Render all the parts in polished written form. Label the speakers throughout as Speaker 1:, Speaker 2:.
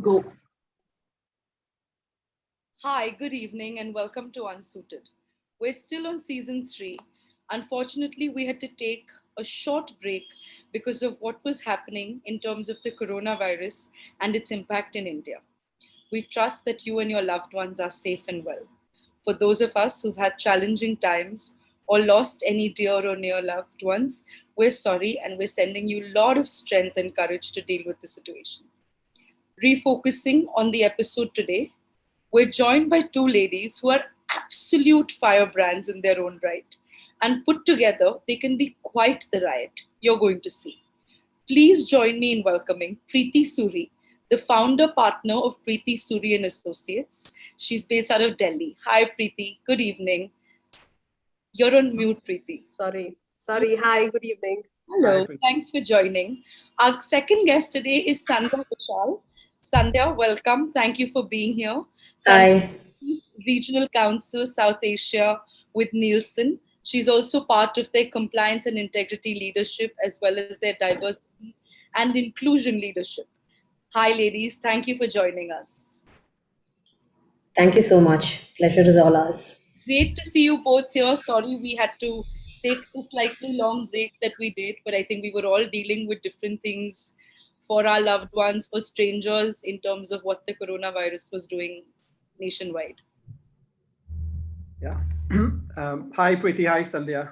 Speaker 1: Go.
Speaker 2: Hi, good evening, and welcome to Unsuited. We're still on season 3. Unfortunately, we had to take a short break because of what was happening in terms of the coronavirus and its impact in India. We trust that you and your loved ones are safe and well. For those of us who've had challenging times or lost any dear or near loved ones, we're sorry and we're sending you a lot of strength and courage to deal with the situation. Refocusing on the episode today, we're joined by two ladies who are absolute firebrands in their own right. And put together, they can be quite the riot. You're going to see. Please join me in welcoming Priti Suri, the founder partner of Priti Suri and Associates. She's based out of Delhi. Hi, Priti. Good evening. You're on mute, Priti.
Speaker 3: Sorry. Hi, good evening.
Speaker 2: Hello. Thanks for joining. Our second guest today is Sandhya Vishal. Sandhya, welcome. Thank you for being here.
Speaker 1: Hi.
Speaker 2: Regional Council South Asia with Nielsen. She's also part of their compliance and integrity leadership as well as their diversity and inclusion leadership. Hi, ladies. Thank you for joining us.
Speaker 1: Thank you so much. Pleasure is all ours.
Speaker 2: Great to see you both here. Sorry we had to take the slightly long break that we did, but I think we were all dealing with different things for our loved ones, for strangers, in terms of what the coronavirus was doing nationwide.
Speaker 4: Yeah. Hi, Priti. Hi, Sandhya.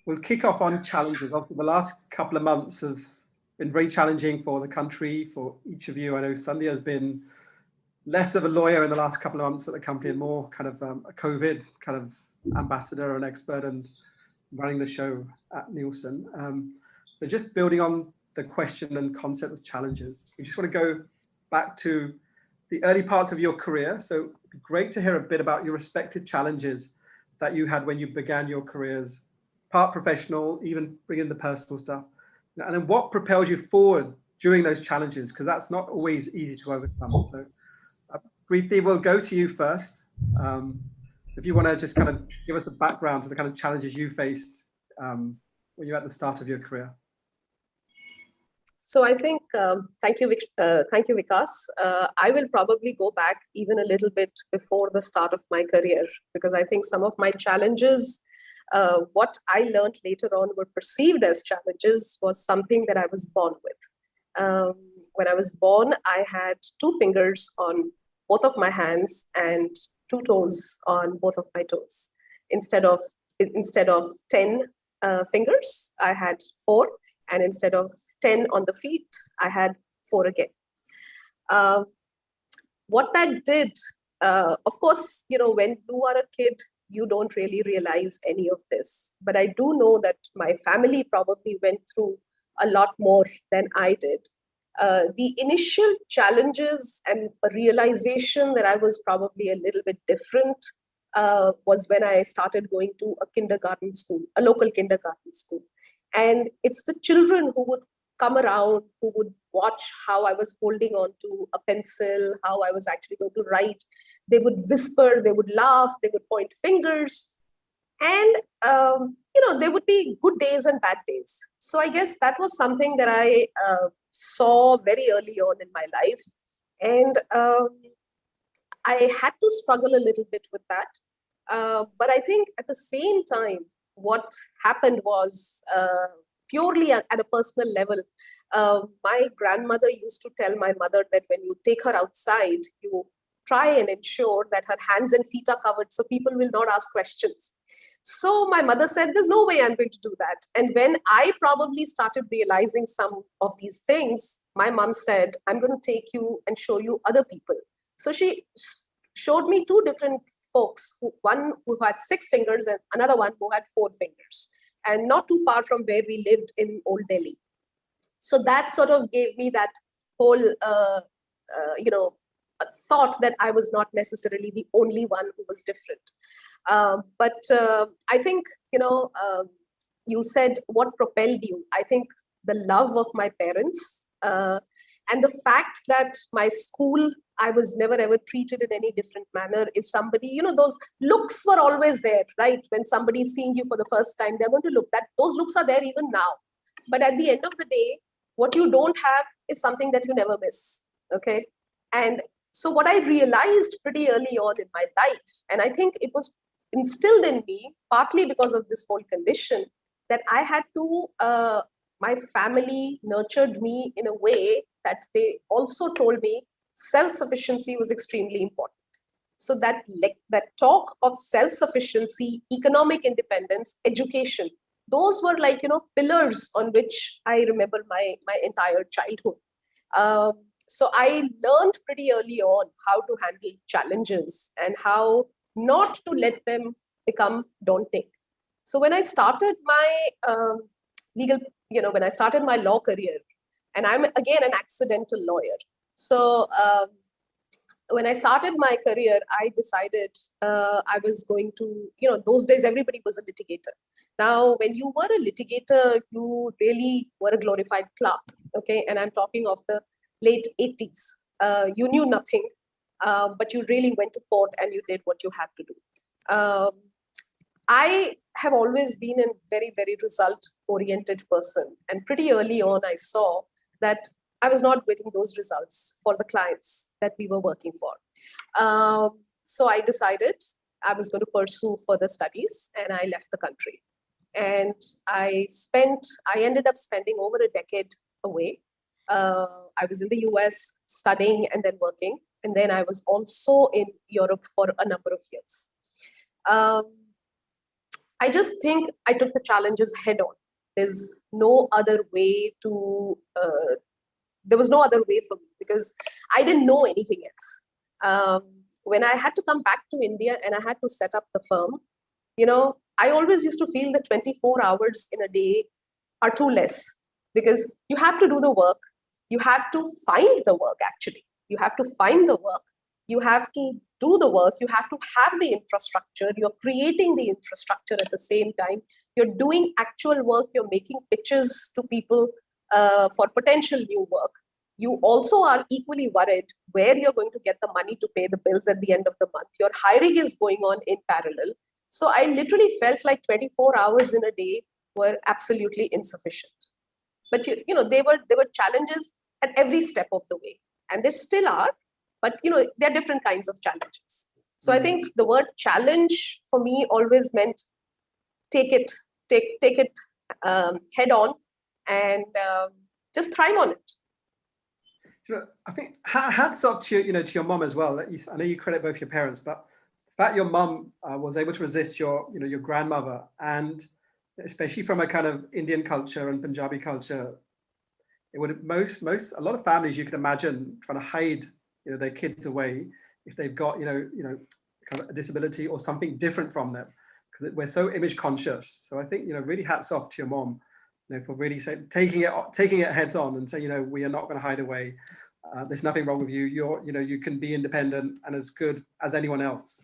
Speaker 4: We'll kick off on challenges. Obviously, the last couple of months have been very challenging for the country, for each of you. I know Sandhya has been less of a lawyer in the last couple of months at the company and more kind of a COVID kind of ambassador and expert and running the show at Nielsen. So just building on the question and concept of challenges, we just want to go back to the early parts of your career. So it'd be great to hear a bit about your respective challenges that you had when you began your careers, part professional, even bring in the personal stuff. And then what propels you forward during those challenges? Because that's not always easy to overcome. So Priti, we'll go to you first. If you want to just kind of give us the background to the kind of challenges you faced when you're at the start of your career.
Speaker 3: So I think, thank you, Vikas. I will probably go back even a little bit before the start of my career, because I think some of my challenges, what I learned later on were perceived as challenges, was something that I was born with. When I was born, I had 2 fingers on both of my hands and 2 toes on both of my toes. Instead of 10 fingers, I had 4. And instead of 10 on the feet, I had 4 again. What that did, of course, when you are a kid, you don't really realize any of this. But I do know that my family probably went through a lot more than I did. The initial challenges and a realization that I was probably a little bit different was when I started going to a kindergarten school, a local kindergarten school. And it's the children who would come around, who would watch how I was holding on to a pencil, how I was actually going to write. They would whisper, they would laugh, they would point fingers. And, there would be good days and bad days. So I guess that was something that I saw very early on in my life. And I had to struggle a little bit with that. But I think at the same time, what happened was purely at a personal level. My grandmother used to tell my mother that when you take her outside, you try and ensure that her hands and feet are covered so people will not ask questions. So my mother said, there's no way I'm going to do that. And when I probably started realizing some of these things, my mom said, I'm going to take you and show you other people. So she showed me 2 different folks, one who had 6 fingers and another one who had 4 fingers, and not too far from where we lived in Old Delhi. So that sort of gave me that whole, a thought that I was not necessarily the only one who was different. But I think, you said what propelled you. I think the love of my parents and the fact that my school, I was never ever treated in any different manner. If somebody, those looks were always there, right? When somebody's seeing you for the first time, they're going to look. Those looks are there even now. But at the end of the day, what you don't have, is something that you never miss. Okay. And so what I realized pretty early on in my life, and I think it was instilled in me partly because of this whole condition, that I had to, my family nurtured me in a way that they also told me self-sufficiency was extremely important. So that talk of self-sufficiency, economic independence, education, those were like, pillars on which I remember my entire childhood. So I learned pretty early on how to handle challenges and how not to let them become daunting. So when I started my when I started my law career, and I'm again an accidental lawyer. So when I started my career, I decided I was going to, those days everybody was a litigator. Now, when you were a litigator, you really were a glorified clerk, okay? And I'm talking of the late 80s. You knew nothing, but you really went to court and you did what you had to do. I have always been a very, very result-oriented person. And pretty early on, I saw that I was not getting those results for the clients that we were working for. So I decided I was going to pursue further studies, and I left the country. And I ended up spending over a decade away. I was in the US studying and then working. And then I was also in Europe for a number of years. I just think I took the challenges head on. There's no other way to, there was no other way for me because I didn't know anything else. When I had to come back to India and I had to set up the firm, I always used to feel that 24 hours in a day are too less because you have to do the work. You have to find the work, actually. You have to find the work. You have to do the work. You have to have the infrastructure. You're creating the infrastructure at the same time. You're doing actual work. You're making pitches to people for potential new work. You also are equally worried where you're going to get the money to pay the bills at the end of the month. Your hiring is going on in parallel. So I literally felt like 24 hours in a day were absolutely insufficient. But there were challenges at every step of the way, and there still are. But there are different kinds of challenges. So I think the word challenge for me always meant take it head on and just thrive on it.
Speaker 4: I think hats off to to your mom as well. I know you credit both your parents, but the fact your mom was able to resist your grandmother, and especially from a kind of Indian culture and Punjabi culture, it would a lot of families you could imagine trying to hide their kids away if they've got kind of a disability or something different from them, because we're so image conscious. So I think really hats off to your mom, for really taking it heads on and say we are not going to hide away. There's nothing wrong with you. You can be independent and as good as anyone else.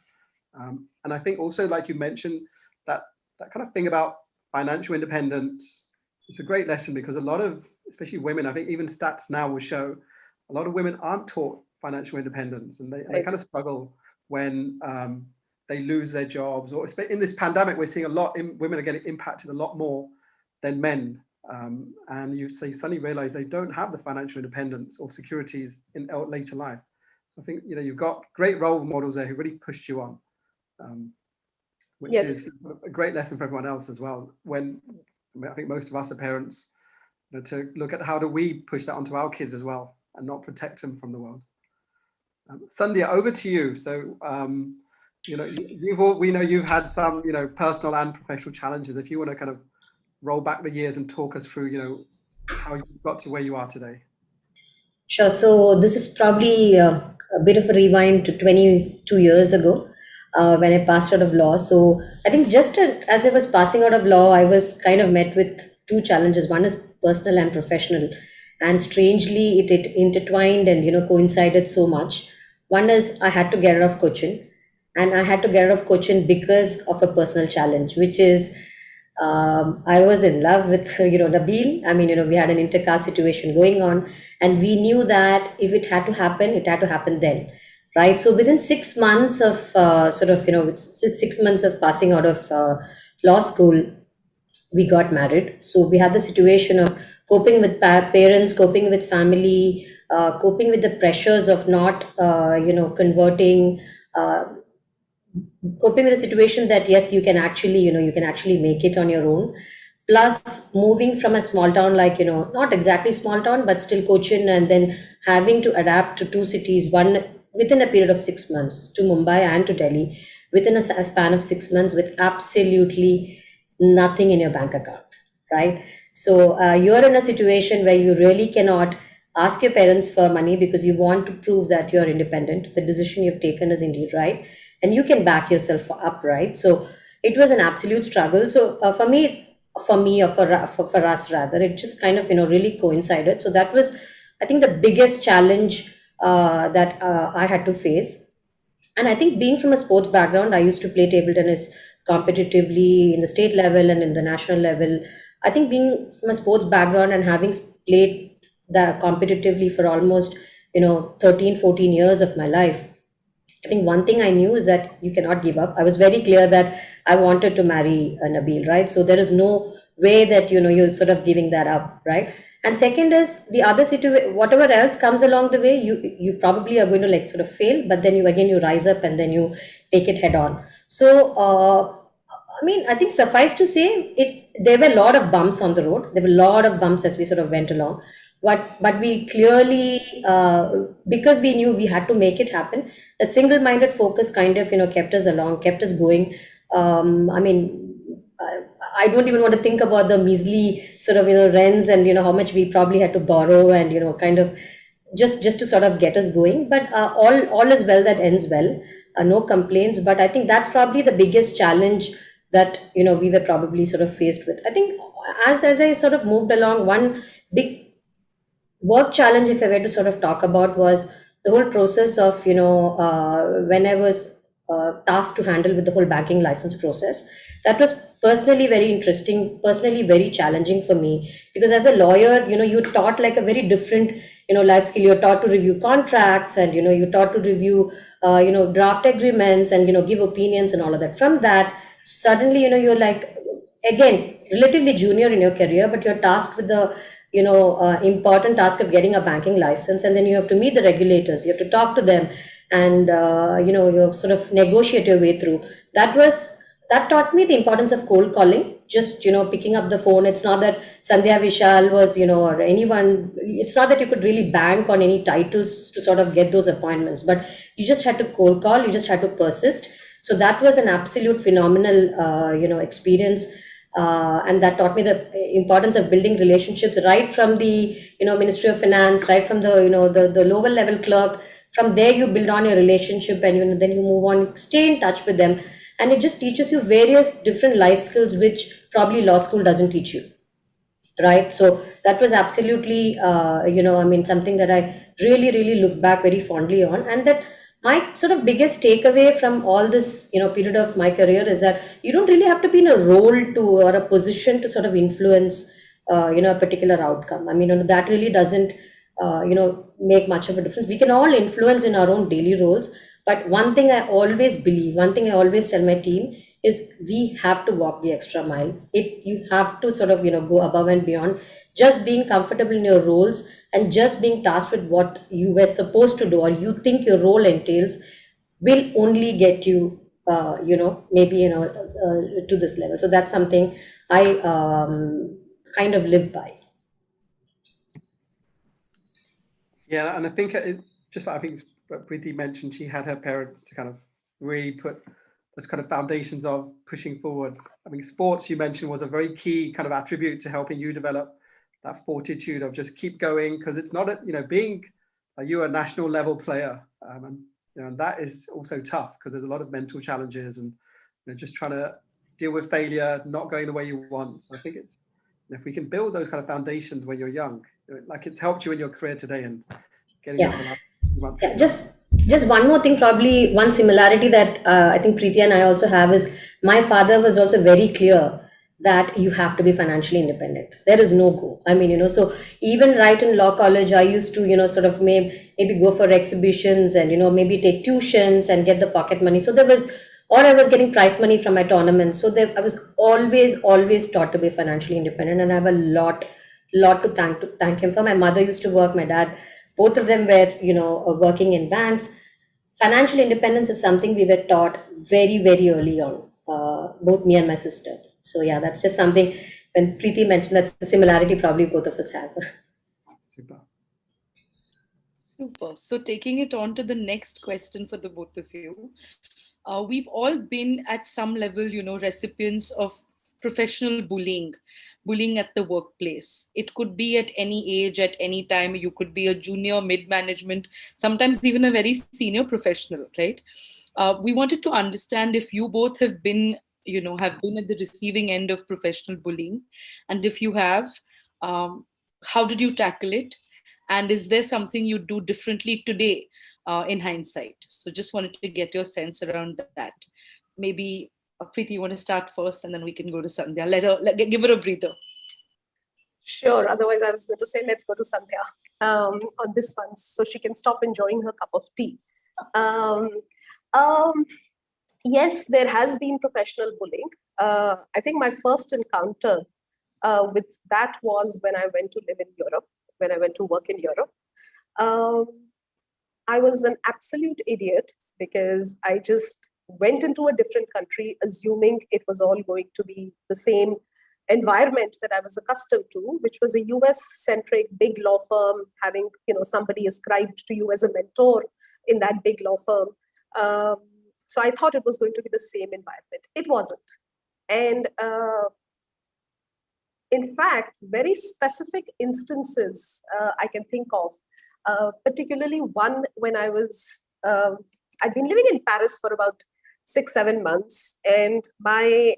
Speaker 4: And I think also, like you mentioned, that kind of thing about financial independence, it's a great lesson because a lot of, especially women, I think even stats now will show a lot of women aren't taught financial independence, and they kind of struggle when they lose their jobs, or in this pandemic, we're seeing a lot, women are getting impacted a lot more than men. And you suddenly realize they don't have the financial independence or securities in later life. So I think, you've got great role models there who really pushed you on, which is a great lesson for everyone else as well. When I think most of us are parents, to look at how do we push that onto our kids as well and not protect them from the world. Sandhya, over to you. So, we know you've had some, personal and professional challenges. If you want to kind of roll back the years and talk us through, how you got to where you are today.
Speaker 1: Sure. So this is probably a bit of a rewind to 22 years ago when I passed out of law. So I think just as I was passing out of law, I was kind of met with two challenges. One is personal and professional. And strangely, it intertwined and, coincided so much. One is I had to get out of Cochin. And I had to get out of Cochin because of a personal challenge, which is I was in love with, Nabil. I mean, we had an intercaste situation going on, and we knew that if it had to happen then, right? So within 6 months of 6 months of passing out of law school, we got married. So we had the situation of coping with parents, coping with family, coping with the pressures of not, converting, uh, coping with the situation that yes, you can actually, you can actually make it on your own. Plus moving from a small town, like, not exactly small town, but still Cochin, and then having to adapt to two cities, one within a period of 6 months, to Mumbai and to Delhi, within a span of 6 months, with absolutely nothing in your bank account, right? So you're in a situation where you really cannot ask your parents for money because you want to prove that you're independent. The decision you've taken is indeed right, and you can back yourself up, right? So it was an absolute struggle. So for me, or for us rather, it just kind of really coincided. So that was, I think, the biggest challenge that I had to face. And I think, being from a sports background, I used to play table tennis competitively in the state level and in the national level. I think, being from a sports background and having played that competitively for almost 13, 14 years of my life, I think one thing I knew is that you cannot give up. I was very clear that I wanted to marry Nabil, right? So there is no way that you're sort of giving that up, right? And second is the other situation. Whatever else comes along the way, you probably are going to like sort of fail, but then you rise up and then you take it head on. So I mean, I think suffice to say, it there were a lot of bumps on the road. There were a lot of bumps as we sort of went along, but we clearly, because we knew we had to make it happen, that single-minded focus kind of kept us along, kept us going. I mean, I don't even want to think about the measly sort of rents, and how much we probably had to borrow, and kind of just to sort of get us going. But all is well that ends well. No complaints. But I think that's probably the biggest challenge that we were probably sort of faced with. I think, as I sort of moved along, one big work challenge, if I were to sort of talk about, was the whole process of when I was tasked to handle with the whole banking license process. That was personally very interesting, personally very challenging for me, because as a lawyer, you're taught like a very different life skill. You're taught to review contracts, and you're taught to review draft agreements, and give opinions and all of that. From that, suddenly you're like, again, relatively junior in your career, but you're tasked with the important task of getting a banking license, and then you have to meet the regulators, you have to talk to them, and you sort of negotiate your way through. That taught me the importance of cold calling, just picking up the phone. It's not that Sandhya, Vishal was or anyone, it's not that you could really bank on any titles to sort of get those appointments, but you just had to cold call, you just had to persist. So that was an absolute phenomenal experience, and that taught me the importance of building relationships, right from the Ministry of Finance, right from the the lower level clerk. From there, you build on your relationship, and then you move on, you stay in touch with them, and it just teaches you various different life skills which probably law school doesn't teach you, right? So that was absolutely I mean, something that I really look back very fondly on. And that my sort of biggest takeaway from all this period of my career is that you don't really have to be in a role to, or a position to sort of influence a particular outcome. I mean, that really doesn't make much of a difference. We can all influence in our own daily roles, but one thing I always believe, one thing I always tell my team is, we have to walk the extra mile. You have to sort of go above and beyond. Just being comfortable in your roles and just being tasked with what you were supposed to do, or you think your role entails, will only get you maybe to this level. So that's something I kind of live by.
Speaker 4: Yeah, and I think just like I think Priti mentioned, she had her parents to kind of really put those kind of foundations of pushing forward. I mean, sports, you mentioned, was a very key kind of attribute to helping you develop that fortitude of just keep going, because it's not being you're a national level player, and and that is also tough, because there's a lot of mental challenges, and just trying to deal with failure, not going the way you want. I think if we can build those kind of foundations when you're young, like it's helped you in your career today and getting
Speaker 1: Yeah.
Speaker 4: up the last month.
Speaker 1: Yeah, just one more thing, probably one similarity that I think Preeti and I also have is, my father was also very clear that you have to be financially independent. There is no go. I mean, so even right in law college, I used to, sort of maybe go for exhibitions, and, maybe take tuitions and get the pocket money. So there was, or I was getting prize money from my tournaments. So I was always taught to be financially independent, and I have a lot to thank him for. My mother used to work, my dad, both of them were, working in banks. Financial independence is something we were taught very, very early on, both me and my sister. So yeah, that's just something. When Preeti mentioned, that's the similarity probably both of us have.
Speaker 4: Super.
Speaker 2: Super. So, taking it on to the next question for the both of you. We've all been at some level, recipients of professional bullying at the workplace. It could be at any age, at any time. You could be a junior, mid management, sometimes even a very senior professional, right? We wanted to understand if you both have been at the receiving end of professional bullying, and if you have, um, how did you tackle it? And is there something you do differently today in hindsight? So just wanted to get your sense around that. Maybe Preeti, you want to start first, and then we can go to Sandhya. Give her a breather.
Speaker 3: Sure. Otherwise, I was going to say, let's go to Sandhya on this one so she can stop enjoying her cup of tea. Um, um, yes, there has been professional bullying. I think my first encounter with that was when I went to live in Europe, when I went to work in Europe. Um, I was an absolute idiot because I just went into a different country assuming it was all going to be the same environment that I was accustomed to, which was a US centric big law firm, having somebody ascribed to you as a mentor in that big law firm. So I thought it was going to be the same environment. It wasn't. And in fact, very specific instances I can think of, particularly one when I'd been living in Paris for about 6-7 months, and my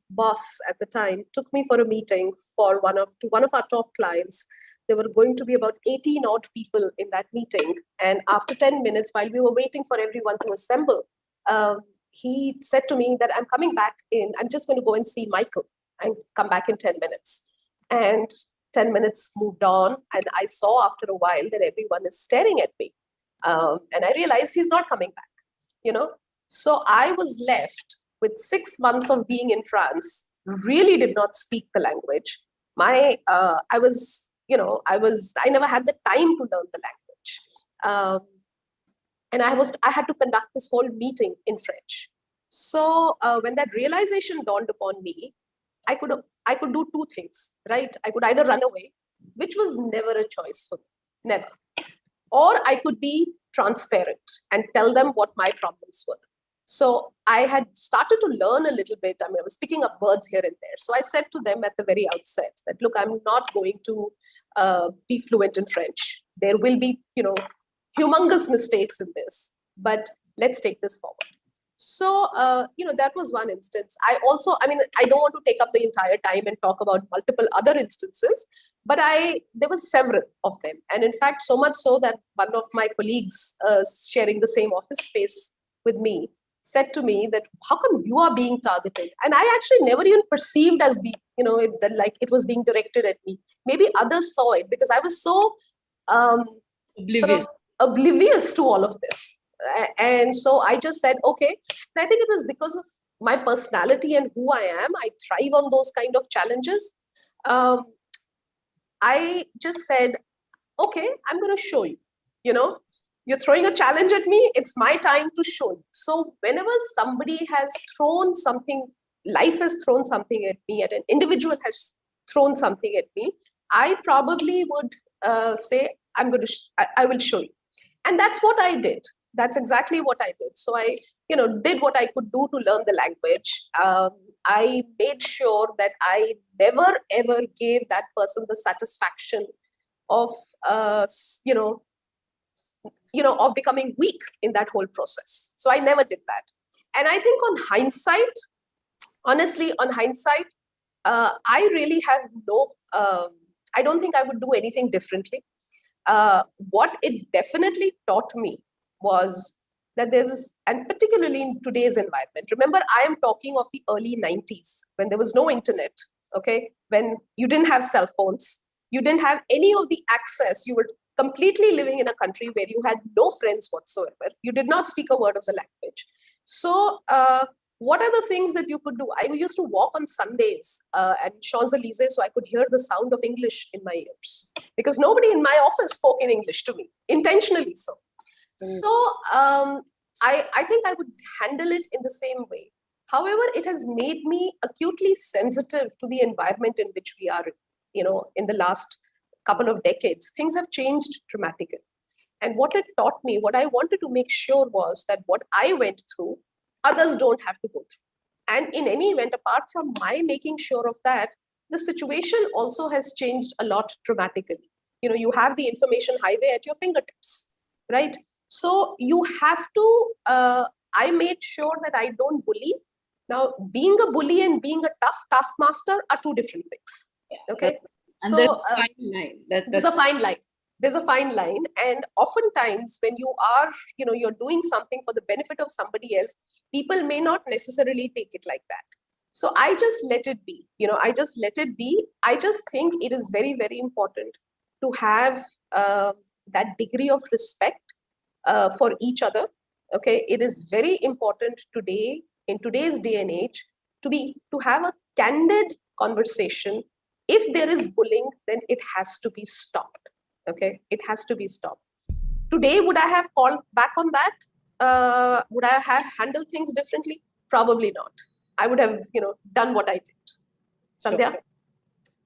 Speaker 3: boss at the time took me for a meeting for one of our top clients. There were going to be about 18 odd people in that meeting, and after 10 minutes, while we were waiting for everyone to assemble, he said to me that I'm just going to go and see Michael and come back in 10 minutes. And 10 minutes moved on, and I saw after a while that everyone is staring at me. And I realized he's not coming back, So I was left with 6 months of being in France, really did not speak the language. I never had the time to learn the language. And I had to conduct this whole meeting in French. So when that realization dawned upon me, I could do two things, right? I could either run away, which was never a choice for me, never. Or I could be transparent and tell them what my problems were. So I had started to learn a little bit. I was picking up words here and there. So I said to them at the very outset that, look, I'm not going to be fluent in French. There will be, humongous mistakes in this, but let's take this forward. So, that was one instance. I don't want to take up the entire time and talk about multiple other instances, but there were several of them. And in fact, so much so that one of my colleagues sharing the same office space with me said to me that, how come you are being targeted? And I actually never even perceived as like it was being directed at me. Maybe others saw it because I was so oblivious to all of this. And so I just said, okay. And I think it was because of my personality and who I am. I thrive on those kind of challenges. I just said, okay, I'm going to show you. You're throwing a challenge at me. It's my time to show you. So whenever somebody has thrown something, life has thrown something at me, and an individual has thrown something at me, I probably would say, I will show you. And that's what I did. That's exactly what I did. So I, did what I could do to learn the language. I made sure that I never, ever gave that person the satisfaction of, of becoming weak in that whole process. So I never did that. And I think on hindsight, I really have I don't think I would do anything differently. What it definitely taught me was that and particularly in today's environment, remember, I am talking of the early 90s when there was no internet, okay? When you didn't have cell phones, you didn't have any of the access. You were completely living in a country where you had no friends whatsoever. You did not speak a word of the language. So what are the things that you could do? I used to walk on Sundays at Champs-Elysees so I could hear the sound of English in my ears, because nobody in my office spoke in English to me, intentionally so. So I think I would handle it in the same way. However, it has made me acutely sensitive to the environment in which we are, in the last couple of decades. Things have changed dramatically. And what it taught me, what I wanted to make sure was that what I went through, others don't have to go through. And in any event, apart from my making sure of that, the situation also has changed a lot dramatically. You have the information highway at your fingertips, right? So you have to, I made sure that I don't bully. Now, being a bully and being a tough taskmaster are two different things. Okay.
Speaker 2: And
Speaker 3: so
Speaker 2: there's a fine line.
Speaker 3: There's a fine line. There's a fine line. And oftentimes when you are, you're doing something for the benefit of somebody else, people may not necessarily take it like that. So I just let it be. I just let it be. I just think it is very, very important to have that degree of respect for each other. Okay. It is very important today, in today's day and age, to have a candid conversation. If there is bullying, then it has to be stopped. Okay, it has to be stopped. Today, would I have called back on that? Would I have handled things differently? Probably not. I would have, done what I did. Sandhya?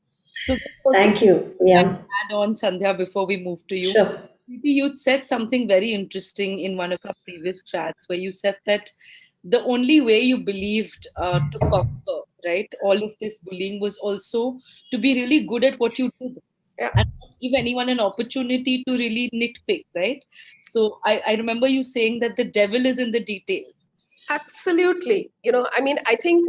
Speaker 2: So
Speaker 1: Thank you. Yeah.
Speaker 2: add on, Sandhya, before we move to you.
Speaker 1: Sure.
Speaker 2: You said something very interesting in one of our previous chats, where you said that the only way you believed to conquer, right, all of this bullying was also to be really good at what you did.
Speaker 3: Yeah.
Speaker 2: And not give anyone an opportunity to really nitpick, right? So I remember you saying that the devil is in the detail.
Speaker 3: Absolutely. I think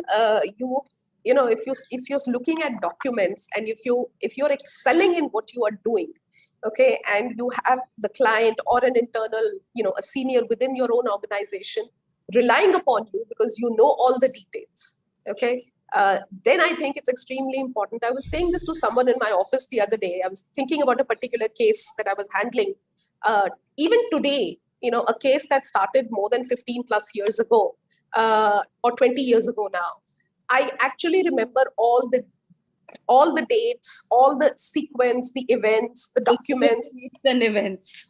Speaker 3: if you're looking at documents, and if you're excelling in what you are doing, okay, and you have the client or an internal, a senior within your own organization relying upon you because you know all the details, okay, then I think it's extremely important. I was saying this to someone in my office the other day. I was thinking about a particular case that I was handling. Even today, a case that started more than 15 plus years ago, or 20 years ago now, I actually remember all the dates, all the sequence, the events, the documents.
Speaker 2: And events.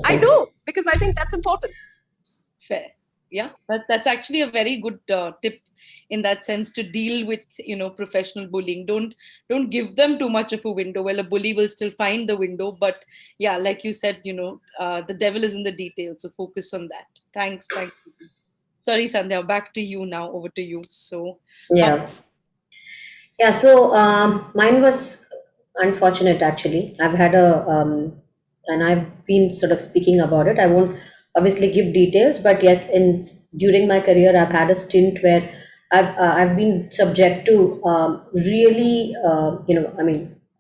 Speaker 3: I do, because I think that's important.
Speaker 2: Fair. Yeah, that's actually a very good tip in that sense, to deal with professional bullying. Don't give them too much of a window. Well, a bully will still find the window, but yeah, like you said, the devil is in the details. So focus on that. Thanks. Sorry, Sandhya, back to you now. Over to you. So
Speaker 1: Yeah. Yeah. So mine was unfortunate, actually. I've had and I've been sort of speaking about it. I won't obviously give details, but yes, during my career, I've had a stint where I've been subject to really,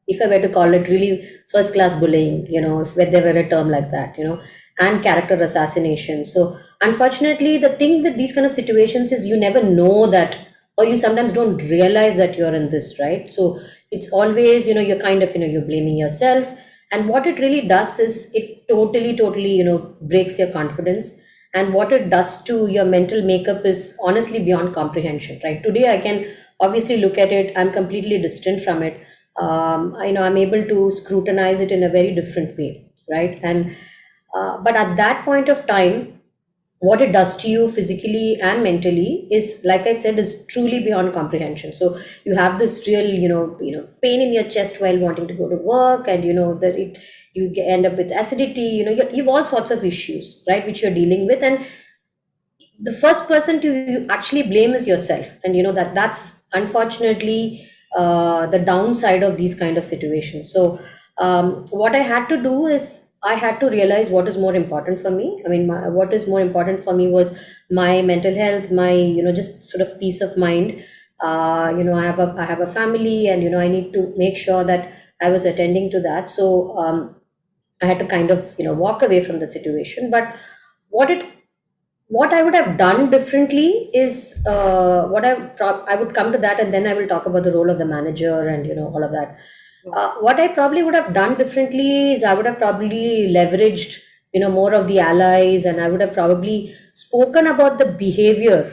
Speaker 1: if I were to call it really first class bullying, if there were a term like that, and character assassination. So unfortunately, the thing with these kind of situations is you never know that, or you sometimes don't realize that you're in this, right? So it's always, you're kind of, you're blaming yourself. And what it really does is it totally, breaks your confidence. And what it does to your mental makeup is honestly beyond comprehension, right? Today, I can obviously look at it. I'm completely distant from it. I'm able to scrutinize it in a very different way, right? And but at that point of time, what it does to you physically and mentally is, like I said, is truly beyond comprehension. So you have this real, pain in your chest while wanting to go to work, and you end up with acidity. You have all sorts of issues, right, which you're dealing with, and the first person to actually blame is yourself. And that's unfortunately the downside of these kind of situations. So what I had to do is I had to realize what is more important for me. I mean, what is more important for me was my mental health, my just sort of peace of mind. I have a family, and I need to make sure that I was attending to that. So I had to kind of walk away from the situation. But what I would have done differently is I would come to that, and then I will talk about the role of the manager and all of that. What I probably would have done differently is I would have probably leveraged more of the allies, and I would have probably spoken about the behavior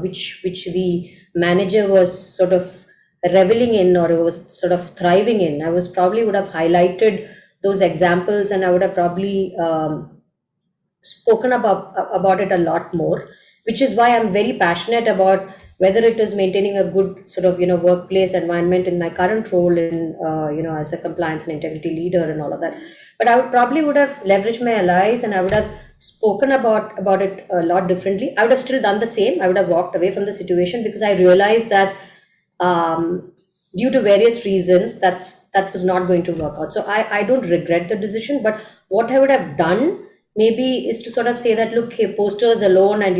Speaker 1: which the manager was sort of reveling in, or was sort of thriving in. I was probably would have highlighted those examples, and I would have probably spoken about it a lot more, which is why I'm very passionate about whether it is maintaining a good sort of workplace environment in my current role in as a compliance and integrity leader and all of that. But I would probably would have leveraged my allies, and I would have spoken about it a lot differently. I would have still done the same. I would have walked away from the situation, because I realized that due to various reasons that was not going to work out. So I don't regret the decision, but what I would have done maybe is to sort of say that, look, hey, posters alone and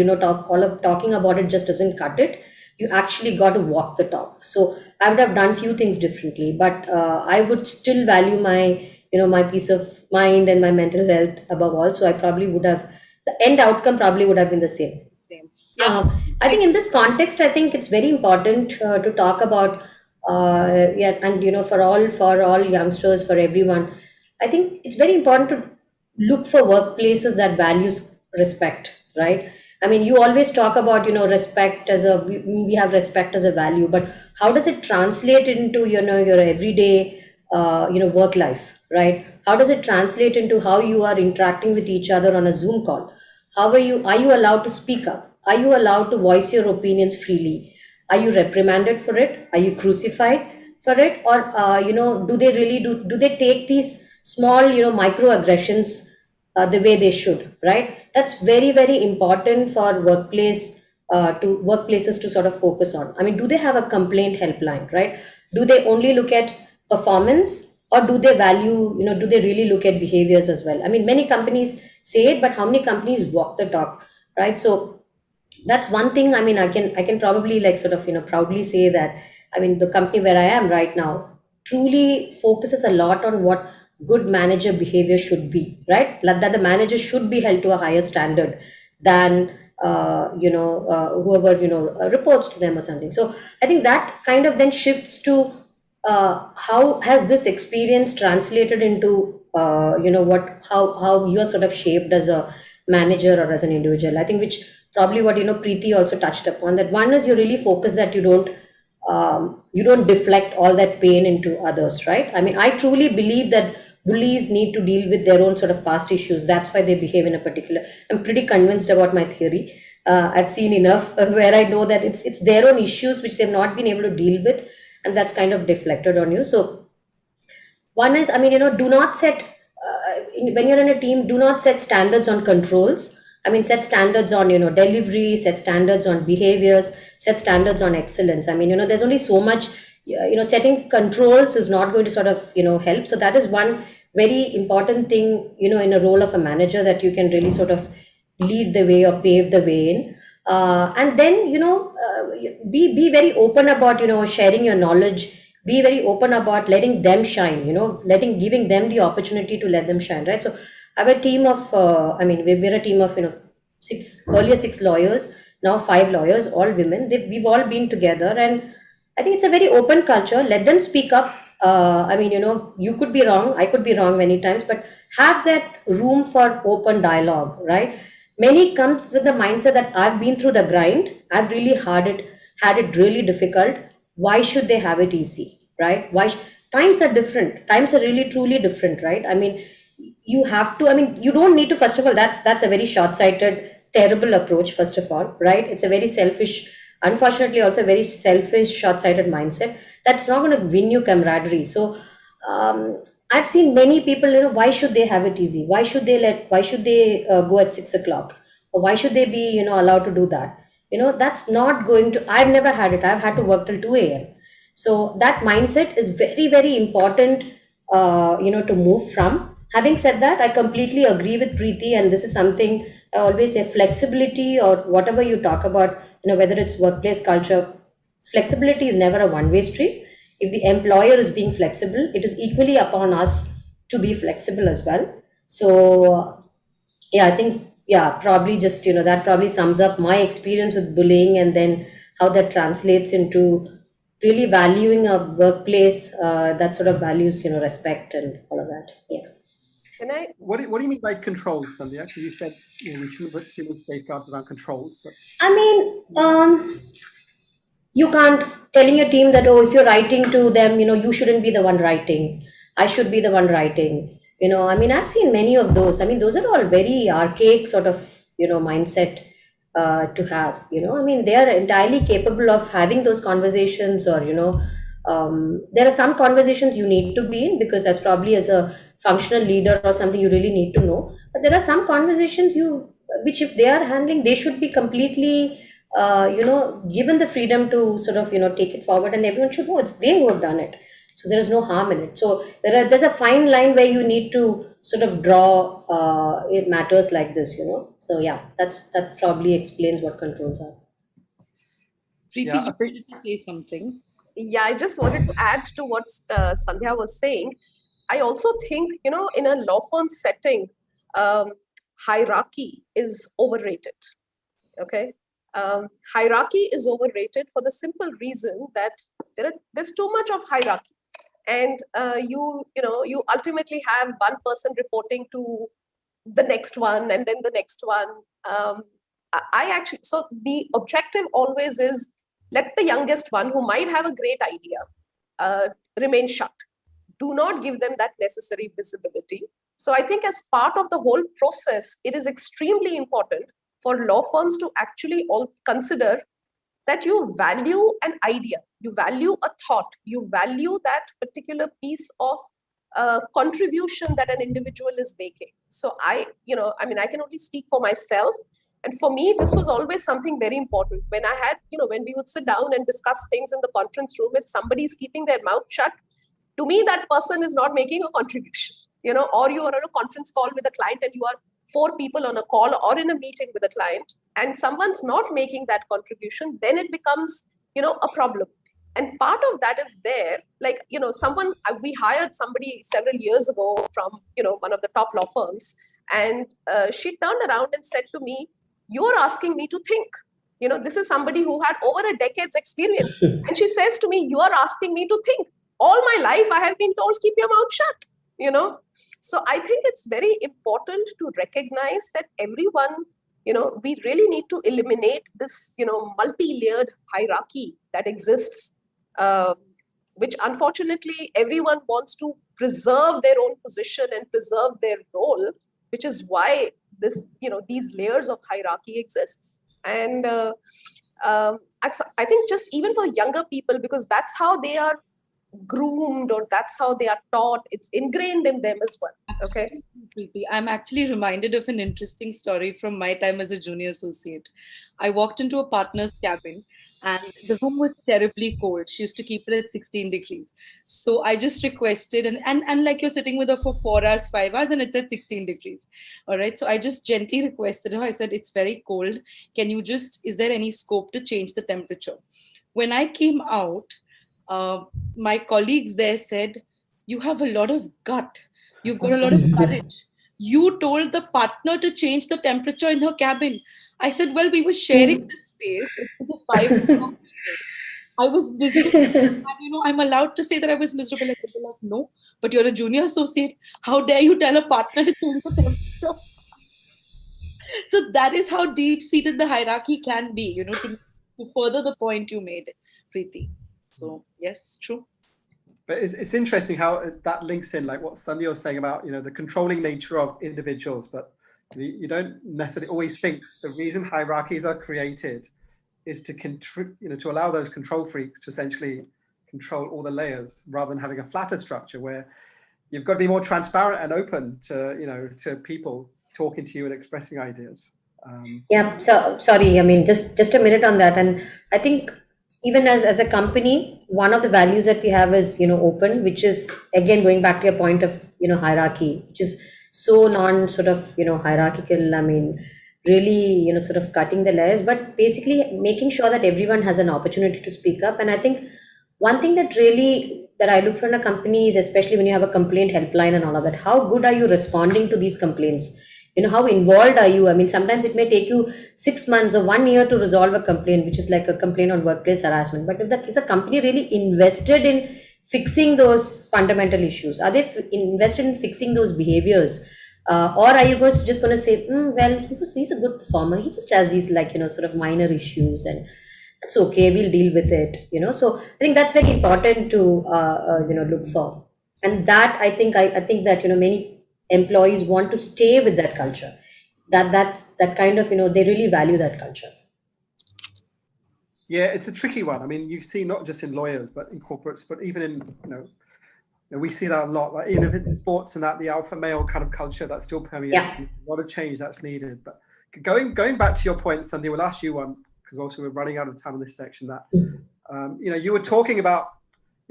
Speaker 1: talking about it just doesn't cut it. You actually got to walk the talk. So I would have done few things differently, but I would still value my my peace of mind and my mental health above all. So I probably would have, the end outcome probably would have been the same.
Speaker 2: Same. Yeah.
Speaker 1: I think in this context, I think it's very important to talk about, yeah, and for all youngsters, for everyone, I think it's very important to look for workplaces that values respect, right? I mean, you always talk about respect as a we have respect as a value, but how does it translate into your everyday work life, right? How does it translate into how you are interacting with each other on a Zoom call? How are you allowed to speak up? Are you allowed to voice your opinions freely? Are you reprimanded for it? Are you crucified for it? Or do they take these small microaggressions the way they should, right? That's very, very important for workplaces to sort of focus on. I mean, do they have a complaint helpline, right? Do they only look at performance, or do they do they really look at behaviors as well? I mean, many companies say it, but how many companies walk the talk, right? So that's one thing. I mean, I can probably like sort of proudly say that, I mean, the company where I am right now truly focuses a lot on what good manager behavior should be, right? Like that the manager should be held to a higher standard than whoever reports to them or something. So I think that kind of then shifts to how has this experience translated into what how you're sort of shaped as a manager or as an individual. I think which probably what Preeti also touched upon, that one is you really focus that you don't deflect all that pain into others, right? I mean, I truly believe that bullies need to deal with their own sort of past issues. That's why they behave in a particular. I'm pretty convinced about my theory. I've seen enough where I know that it's their own issues which they've not been able to deal with, and that's kind of deflected on you. So one is, I mean, do not set, when you're in a team, do not set standards on controls. I mean, set standards on, delivery, set standards on behaviors, set standards on excellence. I mean, there's only so much, setting controls is not going to sort of, help. So that is one very important thing, in a role of a manager, that you can really sort of lead the way or pave the way in. And then, be very open about, sharing your knowledge, be very open about letting them shine, giving them the opportunity to let them shine, right? So I have a team of I mean, we're a team of six lawyers, now five lawyers, all women. We've all been together, and I think it's a very open culture. Let them speak up. I mean, you could be wrong, I could be wrong many times, but have that room for open dialogue, right? Many come with the mindset that I've been through the grind, I've really had it really difficult. Why should they have it easy, right? Times are different. Times are really truly different, right? I mean, you have to. I mean, you don't need to. First of all, that's a very short-sighted, terrible approach. First of all, right? It's a very selfish. Unfortunately, also a very selfish, short-sighted mindset. That's not going to win you camaraderie. So, I've seen many people. Why should they have it easy? Why should they go at 6 o'clock? Or why should they be allowed to do that? That's not going to. I've never had it. I've had to work till 2 a.m. So that mindset is very, very important, to move from. Having said that, I completely agree with Preeti, and this is something I always say: flexibility, or whatever you talk about, whether it's workplace culture, flexibility is never a one-way street. If the employer is being flexible, it is equally upon us to be flexible as well. So yeah, I think, yeah, probably just that probably sums up my experience with bullying, and then how that translates into really valuing a workplace that sort of values respect and all of that. Yeah.
Speaker 3: Can I?
Speaker 4: What do you mean by controls, Sandhya? Because you said we shouldn't put too many safeguards around controls. But
Speaker 1: I mean, you can't telling your team that, oh, if you're writing to them, you shouldn't be the one writing. I should be the one writing. I mean, I've seen many of those. I mean, those are all very archaic sort of, mindset to have. I mean, they are entirely capable of having those conversations, or, there are some conversations you need to be in, because as probably as a functional leader or something, you really need to know. But there are some conversations which if they are handling, they should be completely given the freedom to sort of, take it forward, and everyone should know it's they who have done it. So there is no harm in it. So there's a fine line where you need to sort of draw in matters like this, So yeah, that probably explains what controls are.
Speaker 2: Preeti,
Speaker 4: Yeah, I
Speaker 2: you
Speaker 4: think-
Speaker 2: wanted to say something.
Speaker 3: Yeah, I just wanted to add to what Sandhya was saying. I also think, in a law firm setting, hierarchy is overrated. Okay. Hierarchy is overrated for the simple reason that there's too much of hierarchy. And you ultimately have one person reporting to the next one and then the next one. So the objective always is, let the youngest one who might have a great idea remain shut. Do not give them that necessary visibility. So I think as part of the whole process, it is extremely important for law firms to actually all consider that you value an idea, you value a thought, you value that particular piece of contribution that an individual is making. So I can only speak for myself. And for me, this was always something very important. When when we would sit down and discuss things in the conference room, if somebody is keeping their mouth shut, to me, that person is not making a contribution, or you are on a conference call with a client and you are 4 people on a call or in a meeting with a client and someone's not making that contribution, then it becomes, a problem. And part of that is there, like, we hired somebody several years ago from, one of the top law firms. And she turned around and said to me, "You're asking me to think. This is somebody who had over a decade's experience." And she says to me, "You are asking me to think. All my life, I have been told, keep your mouth shut." So I think it's very important to recognize that everyone, we really need to eliminate this, multi-layered hierarchy that exists, which unfortunately everyone wants to preserve their own position and preserve their role, which is why these layers of hierarchy exists. And I think just even for younger people, because that's how they are groomed or that's how they are taught, it's ingrained in them as well. Okay.
Speaker 2: Absolutely. I'm actually reminded of an interesting story from my time as a junior associate. I walked into a partner's cabin and the room was terribly cold. She used to keep it at 16 degrees. So I just requested, and like you're sitting with her for 4 hours, 5 hours, and it's at 16 degrees. All right. So I just gently requested her. I said, "It's very cold. Is there any scope to change the temperature?" When I came out, my colleagues there said, "You have a lot of gut. You've got a lot of courage. You told the partner to change the temperature in her cabin." I said, "Well, we were sharing this space. It was a 5 I was miserable. And, I'm allowed to say that I was miserable." And they were like, "No, but you're a junior associate. How dare you tell a partner to change the temperature?" So that is how deep-seated the hierarchy can be, to further the point you made, Preeti. So yes, true.
Speaker 4: But it's interesting how that links in, like what Sandhya was saying about, the controlling nature of individuals. But you don't necessarily always think the reason hierarchies are created is to allow those control freaks to essentially control all the layers, rather than having a flatter structure where you've got to be more transparent and open to, to people talking to you and expressing ideas.
Speaker 1: Yeah. So sorry. I mean, just a minute on that. And I think even as a company, one of the values that we have is, open, which is again going back to your point of, hierarchy, which is so non sort of, hierarchical. I mean, really, sort of cutting the layers, but basically making sure that everyone has an opportunity to speak up. And I think one thing that I look for in a company is, especially when you have a complaint helpline and all of that, how good are you responding to these complaints? How involved are you? I mean, sometimes it may take you 6 months or 1 year to resolve a complaint, which is like a complaint on workplace harassment. But if a company really invested in fixing those fundamental issues? Are they invested in fixing those behaviors? Or are you just going to say, well, he's a good performer. He just has these like, sort of minor issues, and that's okay. We'll deal with it. So I think that's very important to, look for. And that I think that, many employees want to stay with that culture. That kind of, they really value that culture.
Speaker 4: Yeah, it's a tricky one. I mean, you see not just in lawyers, but in corporates, but even in, we see that a lot. Like even if it's sports and that, the alpha male kind of culture that still permeates.
Speaker 1: Yeah.
Speaker 4: A lot of change that's needed. But going back to your point, Sandhya, we'll ask you one, because also we're running out of time in this section. That you were talking about,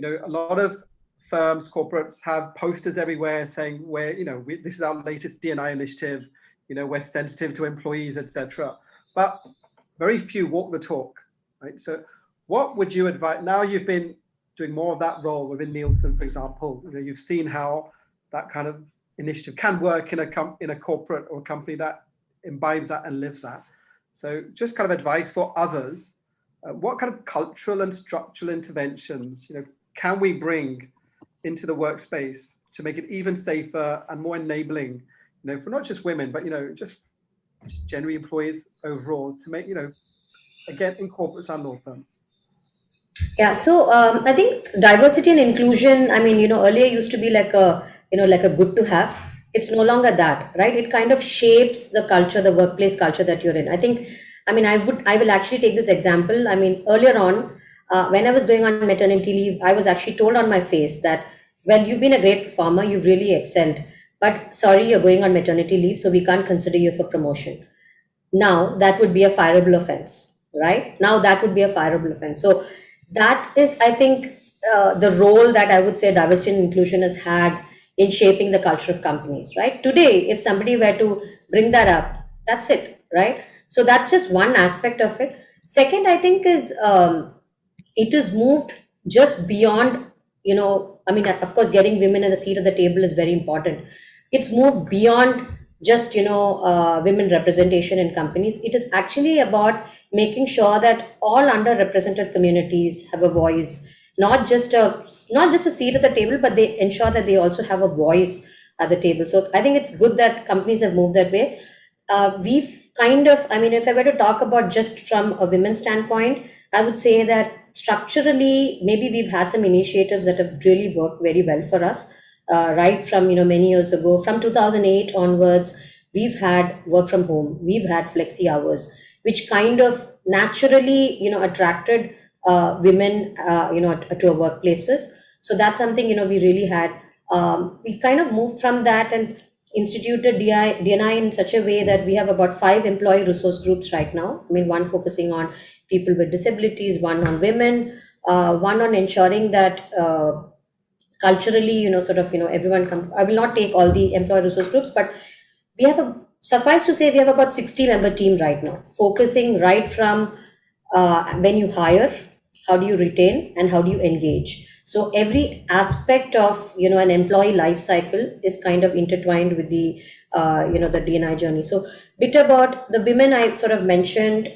Speaker 4: a lot of firms, corporates have posters everywhere saying this is our latest D&I initiative. We're sensitive to employees, etc. But very few walk the talk. Right. So what would you advise? Now you've been doing more of that role within Nielsen, for example. You've seen how that kind of initiative can work in a corporate or a company that imbibes that and lives that. So just kind of advice for others. What kind of cultural and structural interventions, can we bring into the workspace to make it even safer and more enabling, for not just women, but just generally employees overall, to make again in corporates and law firms?
Speaker 1: Yeah, so I think diversity and inclusion, I mean, earlier used to be like a, like a good to have. It's no longer that, right? It kind of shapes the culture, the workplace culture that you're in. I will actually take this example. I mean, earlier on, when I was going on maternity leave, I was actually told on my face that, well, you've been a great performer, you've really excelled, but sorry, you're going on maternity leave, so we can't consider you for promotion. Now that would be a fireable offense, right? Now that would be a fireable offense. So that is, I think, the role that I would say diversity and inclusion has had in shaping the culture of companies, right? Today, if somebody were to bring that up, that's it, right? So that's just one aspect of it. Second, I think is it is moved just beyond, of course, getting women in the seat of the table is very important. It's moved beyond just women representation in companies. It is actually about making sure that all underrepresented communities have a voice, not just a seat at the table, but they ensure that they also have a voice at the table. So I think it's good that companies have moved that way. We've kind of, if I were to talk about just from a women's standpoint, I would say that structurally, maybe we've had some initiatives that have really worked very well for us. Right from many years ago, from 2008 onwards, we've had work from home, we've had flexi hours, which kind of naturally attracted women to our workplaces. So that's something we really had. We've kind of moved from that and instituted D&I in such a way that we have about 5 employee resource groups right now. One focusing on people with disabilities, one on women, one on ensuring that culturally, everyone come. I will not take all the employee resource groups, but we have suffice to say, we have about 60-member team right now, focusing right from when you hire, how do you retain, and how do you engage. So every aspect of an employee life cycle is kind of intertwined with the the D&I journey. So bit about the women I sort of mentioned,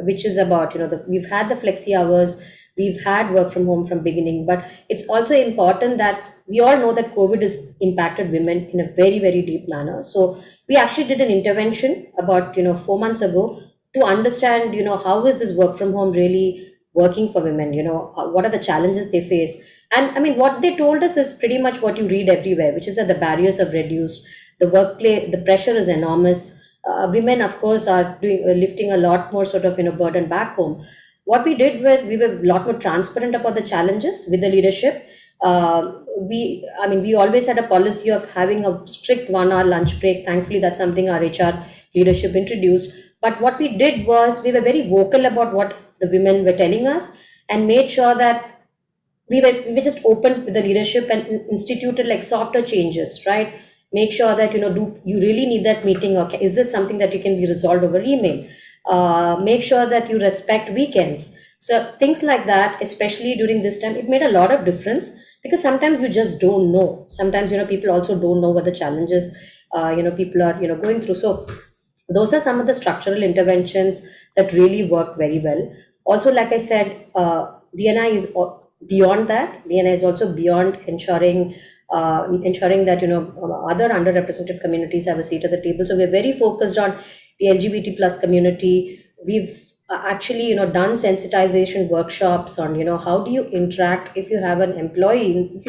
Speaker 1: which is about we've had the flexi hours. We've had work from home from beginning, but it's also important that we all know that COVID has impacted women in a very, very deep manner. So we actually did an intervention about 4 months ago to understand how is this work from home really working for women. What are the challenges they face, and what they told us is pretty much what you read everywhere, which is that the barriers have reduced, the workplace, the pressure is enormous. Women, of course, are lifting a lot more sort of burden back home. What we did was we were a lot more transparent about the challenges with the leadership. We always had a policy of having a strict 1 hour lunch break. Thankfully, that's something our HR leadership introduced. But what we did was we were very vocal about what the women were telling us and made sure that we were just open with the leadership and instituted like softer changes, right? Make sure that do you really need that meeting, or is it something that you can be resolved over email? Make sure that you respect weekends. So things like that, especially during this time, it made a lot of difference, because sometimes you just don't know. Sometimes people also don't know what the challenges people are going through. So those are some of the structural interventions that really work very well. Also, like I said, D&I is beyond that. DNA is also beyond ensuring that other underrepresented communities have a seat at the table. So we're very focused on the LGBT plus community. We've actually done sensitization workshops on how do you interact if you have an employee.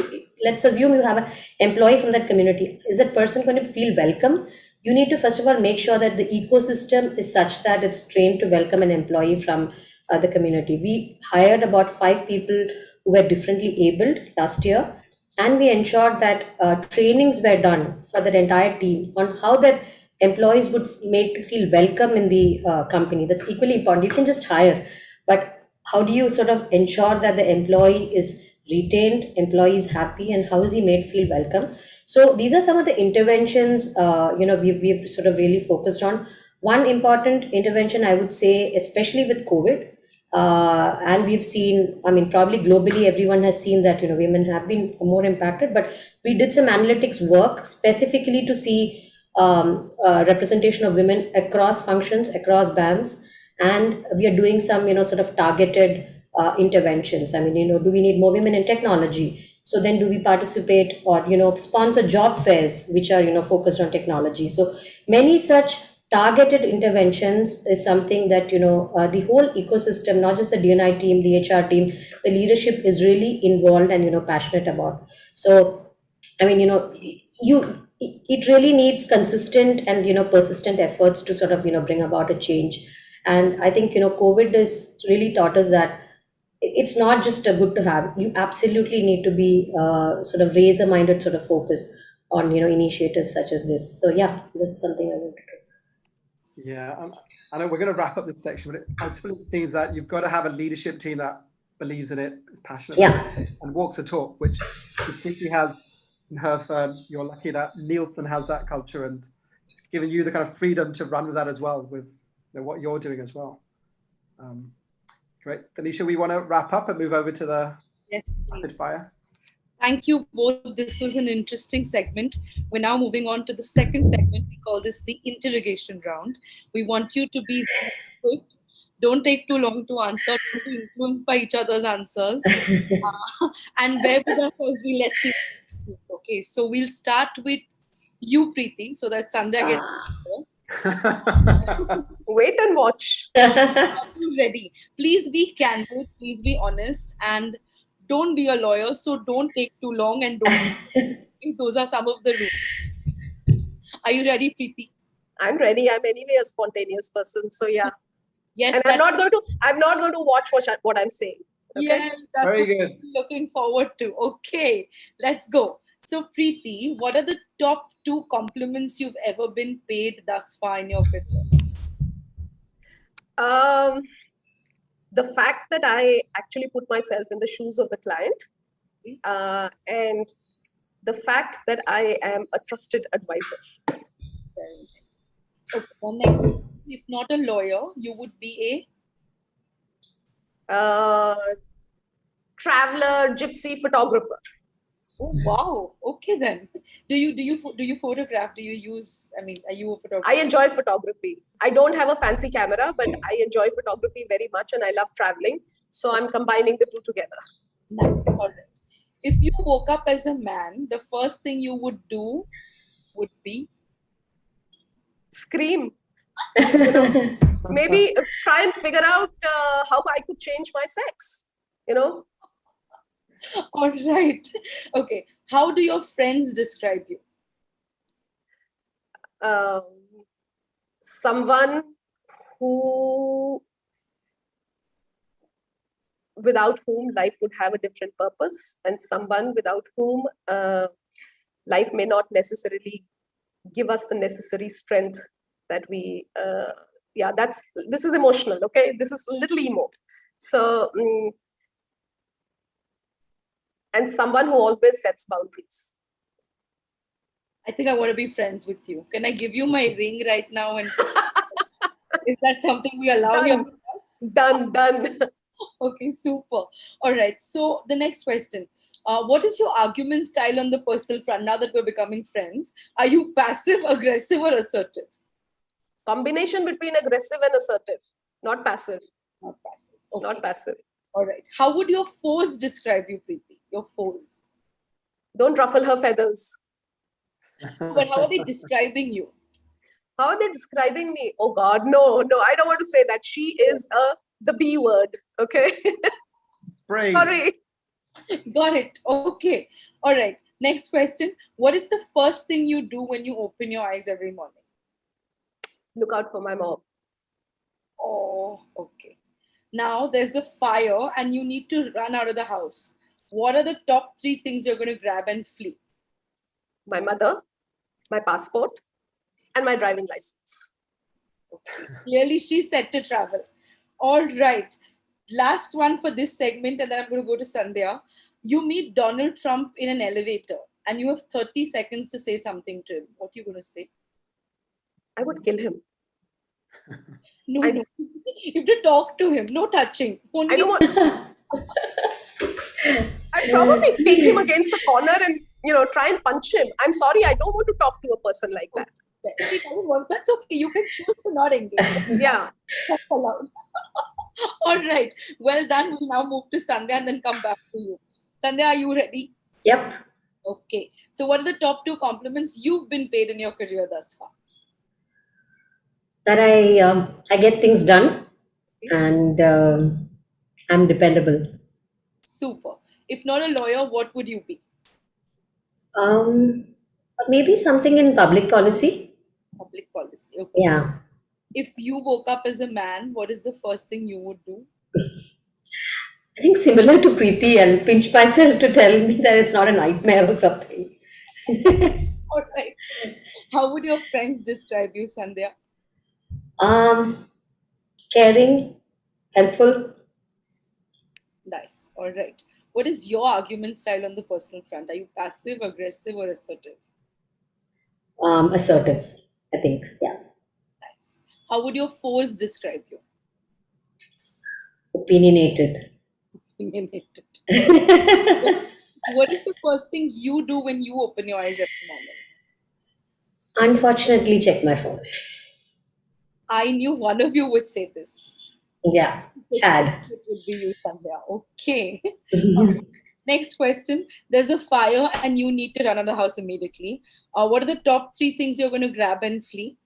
Speaker 1: Let's assume you have an employee from that community. Is that person going to feel welcome? You need to first of all make sure that the ecosystem is such that it's trained to welcome an employee from the community. We hired about 5 people who were differently abled last year, and we ensured that trainings were done for the entire team on how that employees would make to feel welcome in the company. That's equally important. You can just hire, but how do you sort of ensure that the employee is retained, employee is happy, and how is he made feel welcome? So these are some of the interventions we've sort of really focused on. One important intervention, I would say, especially with COVID, and we've seen, I mean, probably globally, everyone has seen that women have been more impacted. But we did some analytics work specifically to see representation of women across functions, across bands, and we are doing some sort of targeted interventions. I mean, do we need more women in technology? So then do we participate or sponsor job fairs which are focused on technology? So many such targeted interventions is something that the whole ecosystem, not just the DNI team, the HR team, the leadership is really involved and passionate about. So I mean, it really needs consistent and persistent efforts to sort of bring about a change. And I think COVID has really taught us that it's not just a good to have. You absolutely need to be sort of razor minded sort of focus on initiatives such as this. So yeah, this is something I wanted to.
Speaker 4: Yeah, I know we're going to wrap up this section, but it ultimately seems that you've got to have a leadership team that believes in it, is passionate about it, and walks the talk, which Priti has in her firm. You're lucky that Nielsen has that culture and it's giving you the kind of freedom to run with that as well, with what you're doing as well. Great. Tanisha, we want to wrap up and move over to the rapid fire.
Speaker 2: Thank you both. This was an interesting segment. We're now moving on to the second segment. We call this the interrogation round. We want you to be quick. Don't take too long to answer. Don't be influenced by each other's answers. And bear with us as we let things go. Okay, so we'll start with you, Priti, so that Sandhya gets
Speaker 3: Wait and watch.
Speaker 2: ready. Please be candid. Please be honest. And don't be a lawyer, so don't take too long and don't. Those are some of the rules. Are you ready, Priti?
Speaker 3: I'm ready. I'm anyway a spontaneous person, so yeah.
Speaker 2: Yes.
Speaker 3: And I'm not going to watch what I'm saying. Okay?
Speaker 2: Yeah, that's
Speaker 4: very
Speaker 2: what
Speaker 4: good.
Speaker 2: I'm looking forward to. Okay, let's go. So, Priti, what are the top 2 compliments you've ever been paid thus far in your career?
Speaker 3: The fact that I actually put myself in the shoes of the client, and the fact that I am a trusted advisor.
Speaker 2: Okay, well, next, if not a lawyer, you would be
Speaker 3: a traveler, gypsy, photographer.
Speaker 2: Oh wow! Okay then. Do you photograph? Do you use? I mean, are you a photographer?
Speaker 3: I enjoy photography. I don't have a fancy camera, but I enjoy photography very much, and I love traveling. So I'm combining the two together.
Speaker 2: Nice. All right. If you woke up as a man, the first thing you would do would be
Speaker 3: scream. Maybe try and figure out how I could change my sex.
Speaker 2: All right. Okay. How do your friends describe you?
Speaker 3: Someone without whom life would have a different purpose, and someone without whom life may not necessarily give us the necessary strength that we, this is emotional, okay? This is a little emo. So, and someone who always sets boundaries.
Speaker 2: I think I want to be friends with you. Can I give you my ring right now? And is that something we allow here with us?
Speaker 3: Done.
Speaker 2: Okay, super. All right. So the next question. What is your argument style on the personal front now that we're becoming friends? Are you passive, aggressive, or assertive?
Speaker 3: Combination between aggressive and assertive. Not passive.
Speaker 2: Not passive. Okay.
Speaker 3: Not passive.
Speaker 2: All right. How would your foes describe you, Preeti? Your foes.
Speaker 3: Don't ruffle her feathers.
Speaker 2: But how are they describing you?
Speaker 3: How are they describing me? Oh God, no, I don't want to say that. She is the B word. Okay.
Speaker 4: Brave.
Speaker 3: Sorry.
Speaker 2: Got it. Okay. All right. Next question. What is the first thing you do when you open your eyes every morning?
Speaker 3: Look out for my mom.
Speaker 2: Oh, okay. Now there's a fire and you need to run out of the house. What are the top 3 things you're going to grab and flee?
Speaker 3: My mother, my passport, and my driving license.
Speaker 2: Okay. Clearly, she's set to travel. All right. Last one for this segment, and then I'm going to go to Sandhya. You meet Donald Trump in an elevator, and you have 30 seconds to say something to him. What are you going to say?
Speaker 3: I would kill him.
Speaker 2: No,
Speaker 3: I-
Speaker 2: no. You have to talk to him. No touching. Only
Speaker 3: I don't want. I'd probably take him against the corner and try and punch him. I'm sorry, I don't want to talk to a person like that.
Speaker 2: He doesn't want. That's okay. You can choose to not engage.
Speaker 3: Yeah.
Speaker 2: That's allowed. All right. Well done. We'll now move to Sandhya and then come back to you. Sandhya, are you ready?
Speaker 1: Yep.
Speaker 2: Okay. So, what are the top 2 compliments you've been paid in your career thus far?
Speaker 1: That I get things done, and I'm dependable.
Speaker 2: Super. If not a lawyer, what would you be?
Speaker 1: Maybe something in public policy.
Speaker 2: Public policy. Okay.
Speaker 1: Yeah.
Speaker 2: If you woke up as a man, what is the first thing you would do?
Speaker 1: I think similar to Preeti, I'll pinch myself to tell me that it's not a nightmare or something.
Speaker 2: All right. How would your friends describe you, Sandhya?
Speaker 1: Caring, helpful.
Speaker 2: Nice. All right. What is your argument style on the personal front? Are you passive, aggressive, or assertive?
Speaker 1: Assertive, I think. Yeah.
Speaker 2: Nice. How would your foes describe you?
Speaker 1: Opinionated.
Speaker 2: Opinionated. What is the first thing you do when you open your eyes every morning?
Speaker 1: Unfortunately, check my phone.
Speaker 2: I knew one of you would say this.
Speaker 1: Yeah. Sad.
Speaker 2: It would be you, Sandhya. Okay. Next question. There's a fire and you need to run out of the house immediately. What are the top 3 things you're going to grab and flee?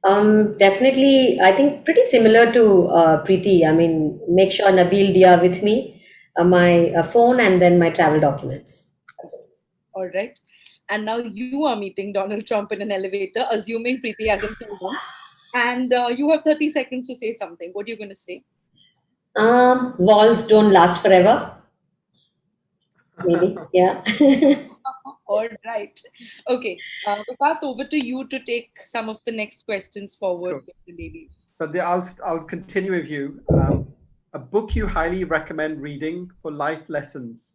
Speaker 1: Definitely, I think pretty similar to Preeti. I mean, make sure Nabil Dia with me, my phone, and then my travel documents. That's it.
Speaker 2: All right. And now you are meeting Donald Trump in an elevator, assuming Preeti hasn't told him. And you have 30 seconds to say something. What are you going to say?
Speaker 1: Walls don't last forever. Maybe, yeah.
Speaker 2: All right. Okay. We'll pass over to you to take some of the next questions forward
Speaker 4: Sure.
Speaker 2: with the ladies.
Speaker 4: So I'll continue with you. A book you highly recommend reading for life lessons.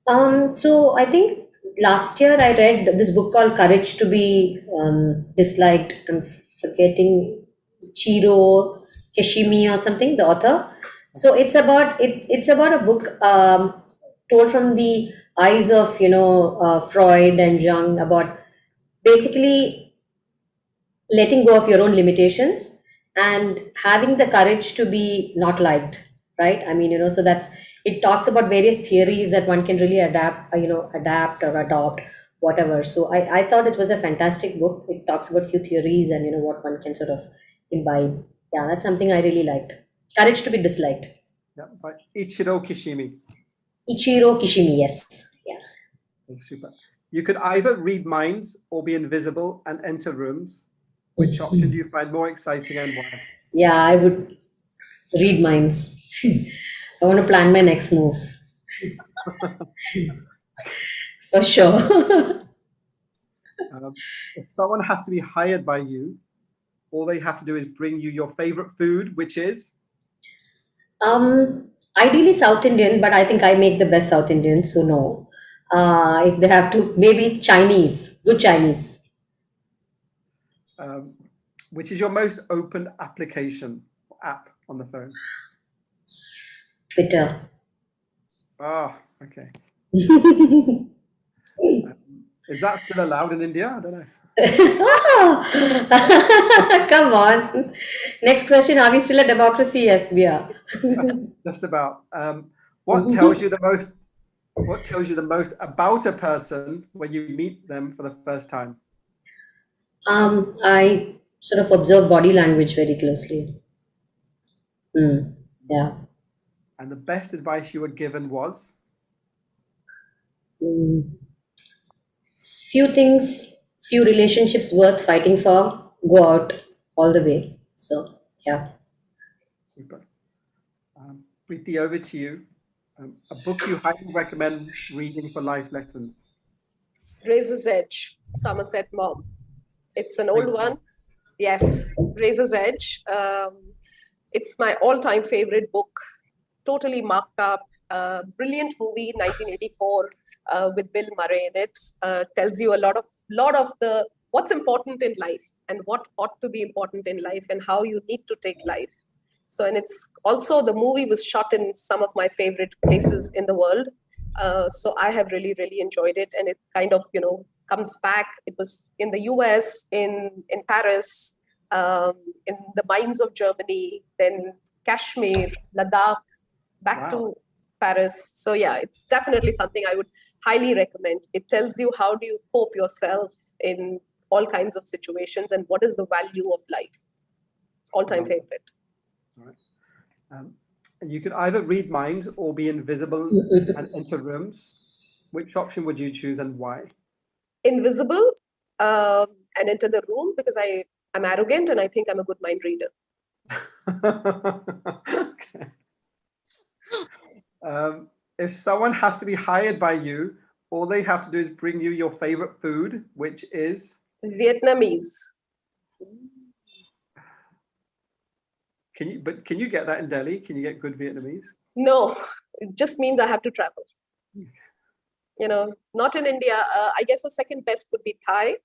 Speaker 1: So I think last year I read this book called Courage to Be Disliked. I'm forgetting Chiro Keshimi or something, the author. So it's about a book told from the eyes of Freud and Jung about basically letting go of your own limitations and having the courage to be not liked, right? I mean, so that's it. Talks about various theories that one can really adapt or adopt, whatever. So I thought it was a fantastic book. It talks about few theories and what one can sort of imbibe. Yeah, that's something I really liked. Courage to Be Disliked.
Speaker 4: Yeah, by Ichiro Kishimi.
Speaker 1: Ichiro Kishimi, yes. Yeah.
Speaker 4: Okay, super. You could either read minds or be invisible and enter rooms. Which option do you find more exciting and why?
Speaker 1: Yeah, I would read minds. I want to plan my next move. For sure.
Speaker 4: If someone has to be hired by you, all they have to do is bring you your favorite food, which is?
Speaker 1: Ideally South Indian, but I think I make the best South Indian, so no. If they have to, maybe Chinese, good Chinese.
Speaker 4: Which is your most open application app on the phone?
Speaker 1: Twitter.
Speaker 4: Ah, okay. Is that still allowed in India? I don't know.
Speaker 1: Come on. Next question. Are we still a democracy? Yes, we are.
Speaker 4: Just about. What tells you the most? What tells you the most about a person when you meet them for the first time?
Speaker 1: I sort of observe body language very closely. Yeah.
Speaker 4: And the best advice you were given was?
Speaker 1: Mm, few things, few relationships worth fighting for. Go out all the way. So, yeah.
Speaker 4: Super. Priti, over to you. A book you highly recommend reading for life lessons.
Speaker 3: Razor's Edge, Somerset Maugham. It's an old
Speaker 4: Thank you.
Speaker 3: one. Yes, Razor's Edge. It's my all-time favorite book. Totally marked up. Brilliant movie, 1984, with Bill Murray in it. Tells you a lot of the what's important in life and what ought to be important in life and how you need to take life. So, and it's also, the movie was shot in some of my favorite places in the world. So I have really, really enjoyed it, and it kind of, comes back. It was in the US, in Paris, in the mines of Germany, then Kashmir, Ladakh, back
Speaker 4: Wow.
Speaker 3: to Paris. So yeah, it's definitely something I would highly recommend. It tells you how do you cope yourself in all kinds of situations and what is the value of life. All-time
Speaker 4: Wow.
Speaker 3: favorite.
Speaker 4: All right. And you could either read minds or be invisible and enter rooms. Which option would you choose and why?
Speaker 3: Invisible, and enter the room because I'm arrogant and I think I'm a good mind reader.
Speaker 4: Okay. If someone has to be hired by you, all they have to do is bring you your favorite food, which is?
Speaker 3: Vietnamese.
Speaker 4: Can you get that in Delhi? Can you get good Vietnamese?
Speaker 3: No, it just means I have to travel. Not in India. I guess the second best would be Thai,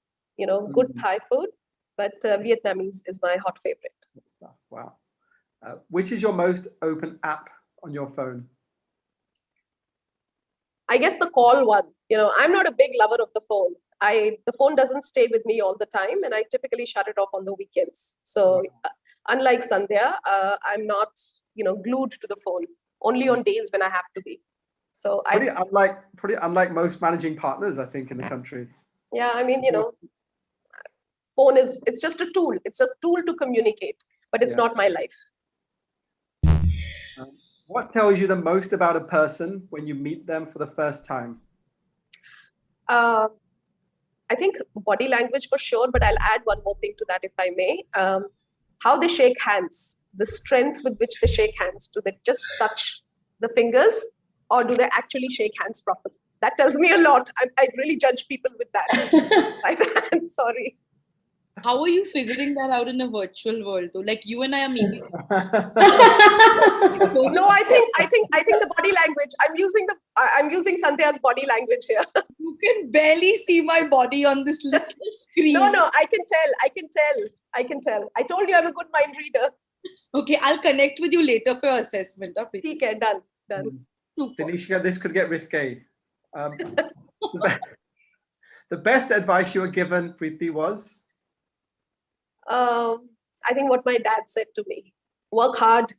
Speaker 3: good Thai food, but Vietnamese is my hot favorite.
Speaker 4: Good stuff. Wow. Which is your most open app on your phone?
Speaker 3: I guess the call one. I'm not a big lover of the phone. The phone doesn't stay with me all the time, and I typically shut it off on the weekends. So unlike Sandhya, I'm not, glued to the phone. Only on days when I have to be. So
Speaker 4: pretty unlike most managing partners, I think, in the country.
Speaker 3: Yeah, I mean, phone it's just a tool. It's a tool to communicate, but it's not my life.
Speaker 4: What tells you the most about a person when you meet them for the first time?
Speaker 3: I think body language for sure, but I'll add one more thing to that if I may. How they shake hands, the strength with which they shake hands. Do they just touch the fingers or do they actually shake hands properly? That tells me a lot. I really judge people with that. I'm sorry.
Speaker 2: How are you figuring that out in a virtual world though? Like you and I are meeting.
Speaker 3: No, I think the body language. I'm using Sandhya's body language here.
Speaker 2: You can barely see my body on this little screen.
Speaker 3: No, I can tell. I told you I'm a good mind reader.
Speaker 2: Okay, I'll connect with you later for your assessment.
Speaker 3: Okay, done.
Speaker 2: Super.
Speaker 4: Tanisha, this could get risque. The best advice you were given, Priti, was?
Speaker 3: I think what my dad said to me: work hard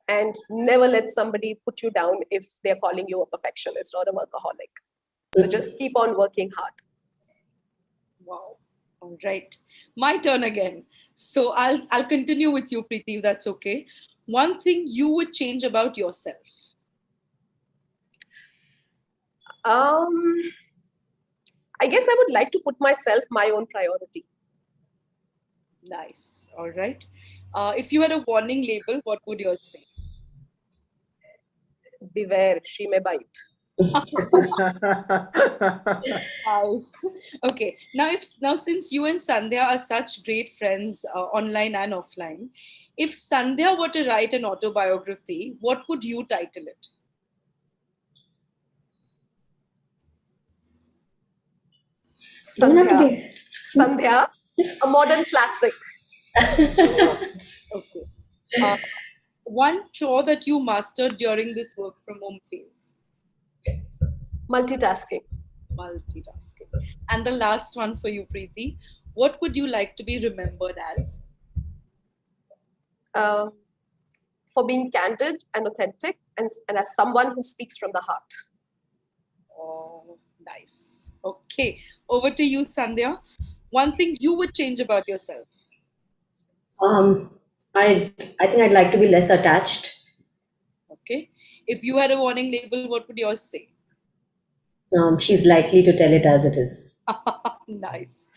Speaker 3: and never let somebody put you down if they're calling you a perfectionist or a workaholic. So just keep on working hard.
Speaker 2: Wow. All right. My turn again. So I'll continue with you, Priti, if that's okay. One thing you would change about yourself?
Speaker 3: I guess I would like to put myself my own priority.
Speaker 2: Nice. All right. If you had a warning label, what would yours say?
Speaker 3: Beware, she may bite.
Speaker 2: Nice. Okay. Now since you and Sandhya are such great friends, online and offline, if Sandhya were to write an autobiography, what would you title it?
Speaker 3: Sandhya, a modern classic.
Speaker 2: Okay. One chore that you mastered during this work from home phase?
Speaker 3: Multitasking.
Speaker 2: Multitasking. And the last one for you, Preeti. What would you like to be remembered as?
Speaker 3: Um, for being candid and authentic, and as someone who speaks from the heart.
Speaker 2: Oh, nice. Okay. Over to you, Sandhya. One thing you would change about yourself.
Speaker 1: Um, I think I'd like to be less attached.
Speaker 2: Okay. If you had a warning label, what would yours say?
Speaker 1: She's likely to tell it as it is.
Speaker 2: Nice.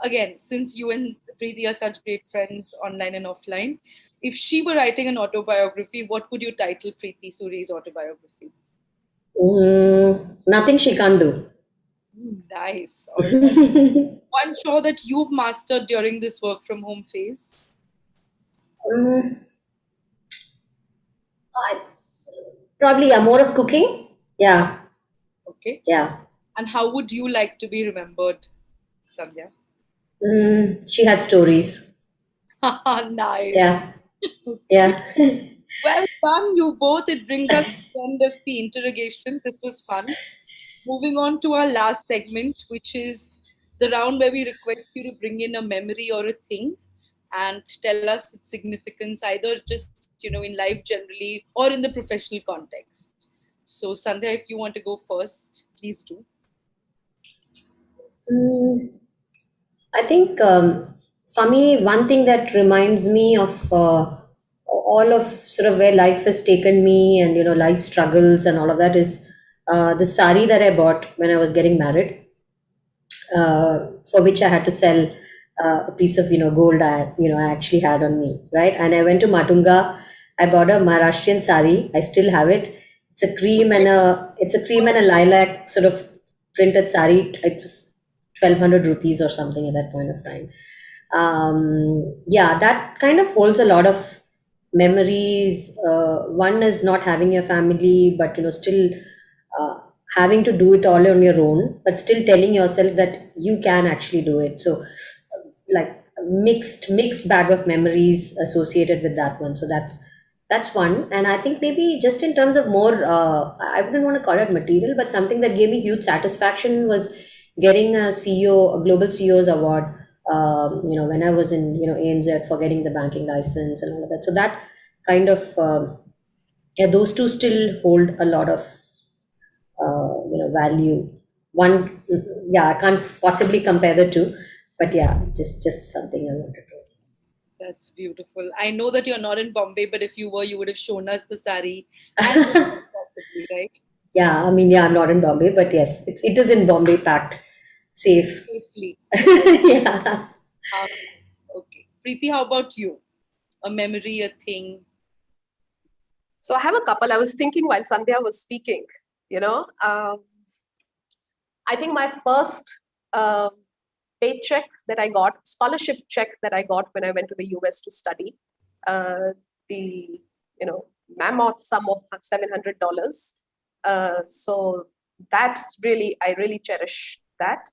Speaker 2: Again, since you and Preeti are such great friends online and offline, if she were writing an autobiography, what would you title Preeti Suri's autobiography?
Speaker 1: Nothing she can't do.
Speaker 2: Nice. All right. One chore that you've mastered during this work from home phase?
Speaker 1: Um, I, Probably more of cooking. Yeah,
Speaker 2: Okay.
Speaker 1: yeah.
Speaker 2: And how would you like to be remembered, Sandhya?
Speaker 1: She had stories.
Speaker 2: Nice.
Speaker 1: Yeah, yeah.
Speaker 2: Well done, you both. It brings us to the end of the interrogation. This was fun. Moving on to our last segment, which is the round where we request you to bring in a memory or a thing and tell us its significance, either just in life generally or in the professional context. So, Sandhya, if you want to go first, please do.
Speaker 1: Mm, I think for me, one thing that reminds me of all of sort of where life has taken me and life struggles and all of that is the sari that I bought when I was getting married, for which I had to sell a piece of gold I actually had on me, right? And I went to Matunga. I bought a Maharashtrian sari. I still have it. It's a cream and a lilac sort of printed sari. It was 1,200 rupees or something at that point of time. Yeah, that kind of holds a lot of memories. One is not having your family, but still uh, having to do it all on your own, but still telling yourself that you can actually do it. So, like a mixed bag of memories associated with that one. So that's one. And I think maybe just in terms of more, I wouldn't want to call it material, but something that gave me huge satisfaction was getting a global CEO's award. When I was in ANZ for getting the banking license and all of that. So that kind of yeah, those two still hold a lot of value. One, yeah, I can't possibly compare the two, but yeah, just something I wanted to.
Speaker 2: That's beautiful. I know that you're not in Bombay, but if you were, you would have shown us the sari and possibly, right?
Speaker 1: Yeah, I mean, yeah, I'm not in Bombay, but yes, it is in Bombay, packed, safe.
Speaker 2: Safely.
Speaker 1: Yeah.
Speaker 2: Um, okay. Preeti, how about you? A memory, a thing?
Speaker 3: So I have a couple. I was thinking while Sandhya was speaking, you know, I think my first paycheck that I got, scholarship check that I got when I went to the US to study, the mammoth sum of $700. So that's really, I really cherish that.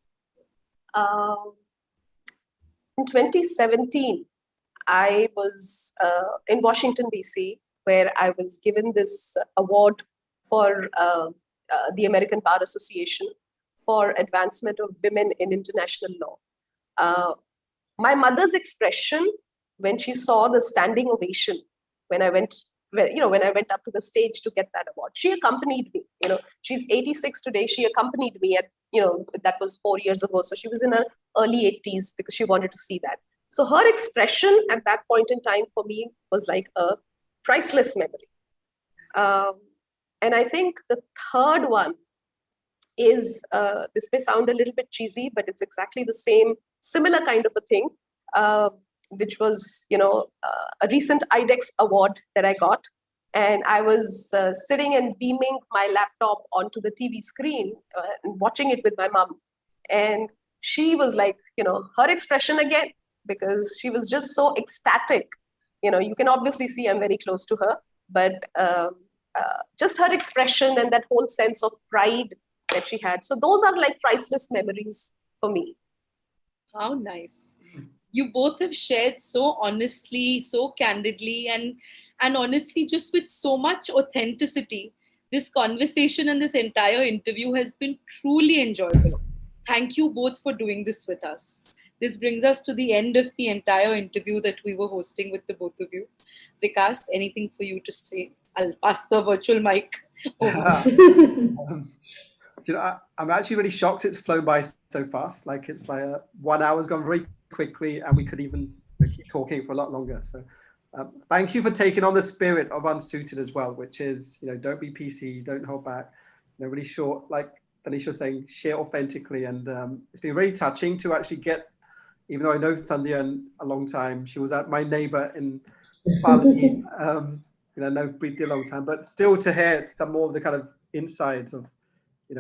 Speaker 3: In 2017, I was in Washington, D.C., where I was given this award for the American Bar Association for advancement of women in international law. My mother's expression when she saw the standing ovation when I went up to the stage to get that award, she accompanied me. She's 86 today. She accompanied me at, that was 4 years ago. So she was in her early 80s because she wanted to see that. So her expression at that point in time for me was like a priceless memory. And I think the third one is, this may sound a little bit cheesy, but it's exactly the same, similar kind of a thing, which was, a recent IDEX award that I got. And I was sitting and beaming my laptop onto the TV screen and watching it with my mom. And she was like, her expression again, because she was just so ecstatic. You can obviously see I'm very close to her, but just her expression and that whole sense of pride that she had. So those are like priceless memories for me.
Speaker 2: How nice. You both have shared so honestly, so candidly, and honestly, just with so much authenticity This conversation and this entire interview has been truly enjoyable. Thank you both for doing this with us. This brings us to the end of the entire interview that we were hosting with the both of you. Vikas, anything for you to say? I'll pass the virtual mic over.
Speaker 4: I'm actually really shocked it's flown by so fast. Like it's like 1 hour's gone very quickly, and we could even keep talking for a lot longer. So thank you for taking on the spirit of Unsuited as well, which is, don't be PC, don't hold back. Really short, like Tanisha was saying, share authentically. And it's been really touching to actually get, even though I know Sandhya a long time, she was my neighbor in Bali. I know Priti a long time, but still to hear some more of the kind of insides of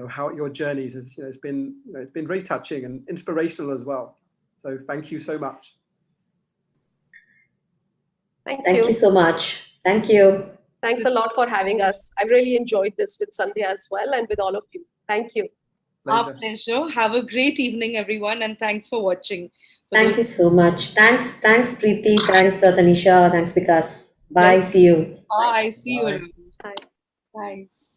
Speaker 4: how your journeys is, it's been very touching and inspirational as well. So thank you so much.
Speaker 1: Thank you so much. Thank you.
Speaker 3: Thanks a lot for having us. I've really enjoyed this with Sandhya as well, and with all of you. Thank you.
Speaker 2: Our pleasure. Have a great evening, everyone, and thanks for watching.
Speaker 1: Thank you so much. Thanks, Priti. Thanks, Tanisha. Thanks, Vikas. Bye. See you.
Speaker 2: Bye. See you.
Speaker 3: Bye.
Speaker 2: Thanks.